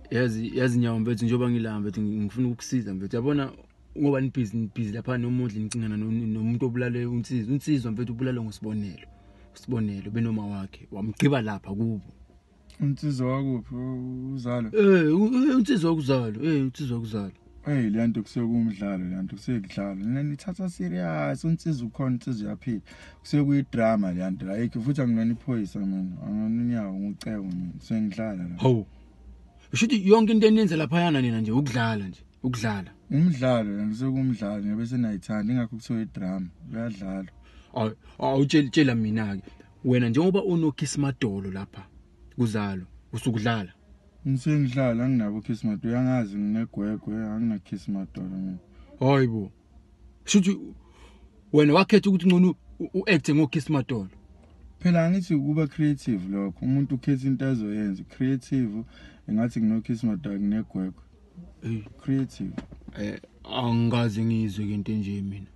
yazi nyawo mfethu njengoba ngilamba mfethu ngifuna ukukusiza mfethu. Yabona ngoba nibhizi lapha nomudli nicingana nomuntu obulale unsizwa mfethu ubulale ngosibonelo. Usibonelo benoma wakhe wamgqiba lapha kubo. Unsizwa wakuphi uzalo? Unsizwa wakuzalo. Unsizwa wakuzalo. Le nto kusekumdlalo, le nto kusekudlala. Mina nithatha serious, unsizwa ukhona, unsizwa yaphila. Kusekuyidrama le nto. Ayikho futhi anginona iphoyisa mina. Anginonyawo ngicebo mina. Sengidlala la. Hawu. Ushuthi yonke into eniyenza lapha yana nina nje ukudlala nje, ukudlala. Umdlalo ngisekumdlalo ngabe senayithanda ingakho kuthiwa idrama. Uyadlala. Awutshela mina ke. Wena njengoba unoKhisimadolo lapha kuzalo, usukudlala. Ngidlala anginabo Khisimadolo, uyangazi nginegwegwe, anginaKhisimadolo mina. Hayibo. Shuthi wena wakhetha ukuthi ngcono uact ngoKhisimadolo. Phela ngithi ukuba creative lokho. Umuntu ukhetha into azoyenza, creative engathi nginoKhisimadolo nginegwegwe. Creative. Angazi ngizwe into nje mina.